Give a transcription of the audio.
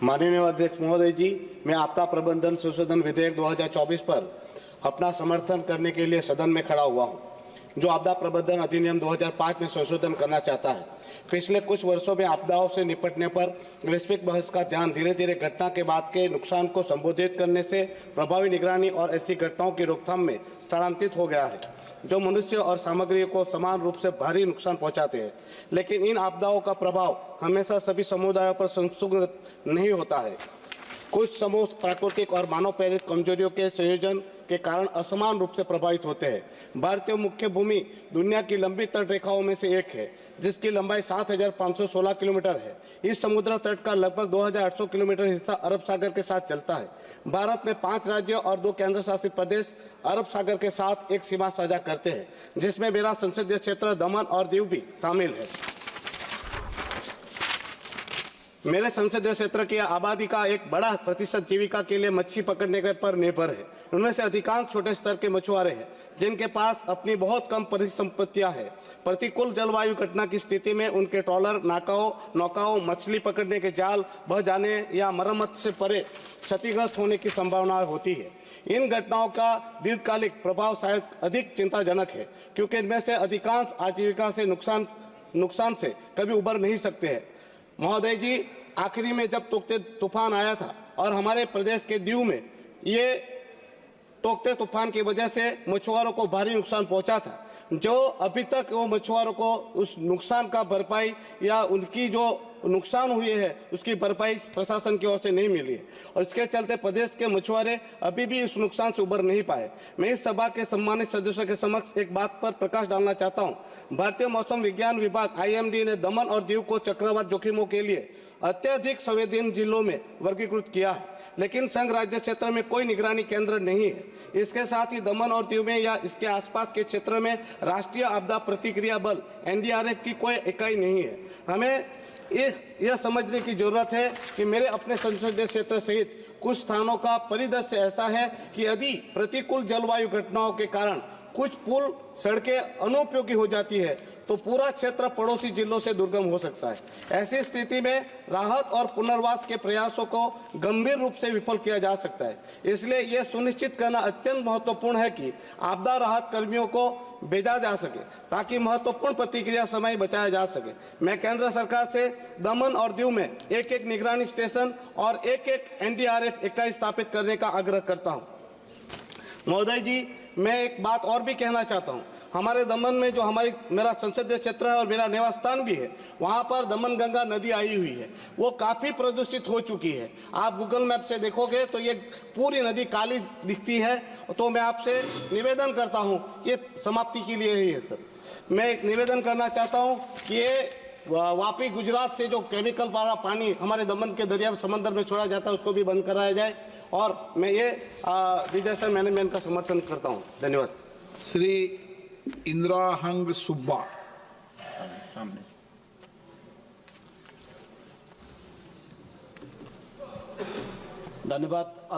माननीय अध्यक्ष महोदय जी, मैं आपदा प्रबंधन संशोधन विधेयक 2024 पर अपना समर्थन करने के लिए सदन में खड़ा हुआ हूं, जो आपदा प्रबंधन अधिनियम 2005 में संशोधन करना चाहता है। पिछले कुछ वर्षों में आपदाओं से निपटने पर वैश्विक बहस का ध्यान धीरे धीरे घटना के बाद के नुकसान को संबोधित करने से प्रभावी निगरानी और ऐसी घटनाओं की रोकथाम में स्थानांतरित हो गया है, जो मनुष्य और सामग्री को समान रूप से भारी नुकसान पहुंचाते हैं। लेकिन इन आपदाओं का प्रभाव हमेशा सभी समुदायों पर संसुगत नहीं होता है। कुछ समूह प्राकृतिक और मानव प्रेरित कमजोरियों के संयोजन के कारण असमान रूप से प्रभावित होते हैं। भारतीय मुख्य भूमि दुनिया की लंबी तट रेखाओं में से एक है, जिसकी लंबाई 7,516 किलोमीटर है। इस समुद्र तट का लगभग 2,800 किलोमीटर हिस्सा अरब सागर के साथ चलता है। भारत में 5 राज्य और 2 केंद्र शासित प्रदेश अरब सागर के साथ एक सीमा साझा करते हैं, जिसमें मेरा संसदीय क्षेत्र दमन और दीव भी शामिल है। मेरे संसदीय क्षेत्र की आबादी का एक बड़ा प्रतिशत जीविका के लिए मच्छी पकड़ने पर निर्भर है। उनमें से अधिकांश छोटे स्तर के मछुआरे हैं, जिनके पास अपनी बहुत कम परिसंपत्तियां हैं। प्रतिकूल जलवायु घटना की स्थिति में उनके ट्रॉलर, नौकाओं, मछली पकड़ने के जाल बह जाने या मरम्मत से परे क्षतिग्रस्त होने की संभावना होती है। इन घटनाओं का दीर्घकालिक प्रभाव शायद अधिक चिंताजनक है, क्योंकि इनमें से अधिकांश आजीविका से नुकसान से कभी उबर नहीं सकते हैं। महोदय जी, आखिरी में जब तोकते तूफान आया था और हमारे प्रदेश के दीव में ये तोकते तूफान की वजह से मछुआरों को भारी नुकसान पहुंचा था, जो अभी तक वो मछुआरों को उस नुकसान का भरपाई या उनकी जो नुकसान हुए है उसकी भरपाई प्रशासन की ओर से नहीं मिली है, और इसके चलते प्रदेश के मछुआरे अभी भी इस नुकसान से उबर नहीं पाए। मैं इस सभा के सम्मानित सदस्यों के समक्ष एक बात पर प्रकाश डालना चाहता हूं। भारतीय मौसम विज्ञान विभाग IMD ने दमन और दीव को चक्रवात जोखिमों के लिए अत्यधिक संवेदनशील जिलों में वर्गीकृत किया है, लेकिन संघ राज्य क्षेत्र में कोई निगरानी केंद्र नहीं है। इसके साथ ही दमन और दीव में या इसके आसपास के क्षेत्र में राष्ट्रीय आपदा प्रतिक्रिया बल NDRF की कोई इकाई नहीं है। हमें यह समझने की जरूरत है कि मेरे अपने संसदीय क्षेत्र सहित कुछ स्थानों का परिदृश्य ऐसा है कि यदि प्रतिकूल जलवायु घटनाओं के कारण कुछ पुल सड़कें अनुपयोगी हो जाती है, तो पूरा क्षेत्र पड़ोसी जिलों से दुर्गम हो सकता है। ऐसी स्थिति में राहत और पुनर्वास के प्रयासों को गंभीर रूप से विफल किया जा सकता है। इसलिए यह सुनिश्चित करना अत्यंत महत्वपूर्ण है कि आपदा राहत कर्मियों को भेजा जा सके, ताकि महत्वपूर्ण प्रतिक्रिया समय बचाया जा सके। मैं केंद्र सरकार से दमन और दीव में एक निगरानी स्टेशन और एक NDRF इकाई स्थापित करने का आग्रह करता हूँ। महोदय जी, मैं एक बात और भी कहना चाहता हूँ। हमारे दमन में जो मेरा संसदीय क्षेत्र है और मेरा निवास स्थान भी है, वहाँ पर दमन गंगा नदी आई हुई है। वो काफ़ी प्रदूषित हो चुकी है। आप गूगल मैप से देखोगे तो ये पूरी नदी काली दिखती है। तो मैं आपसे निवेदन करता हूँ, ये समाप्ति के लिए ही है सर। मैं एक निवेदन करना चाहता हूँ कि ये वापी गुजरात से जो केमिकल वाला पानी हमारे दमन के दरिया समंदर में छोड़ा जाता है, उसको भी बंद कराया जाए। और मैं ये डिजास्टर मैनेजमेंट का समर्थन करता हूँ। धन्यवाद। श्री इंद्राहंग सुब्बा। सामने धन्यवाद।